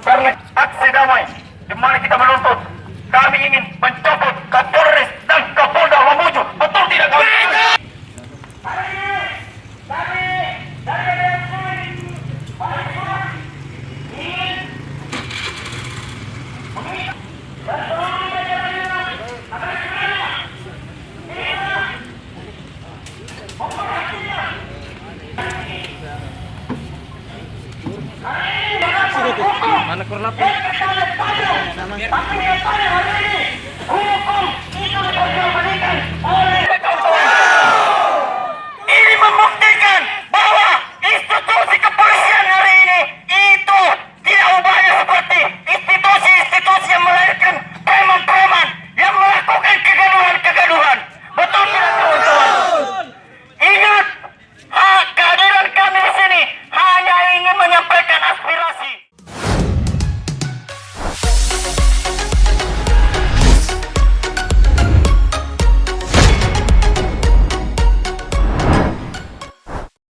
Karena aksi damai di mana kita menuntut, kami ingin mencopot Kapolres dan Kapolda Mamuju. Betul tidak kawan-kawan? Mana korlap? Hukum itu diperjualbelikan oleh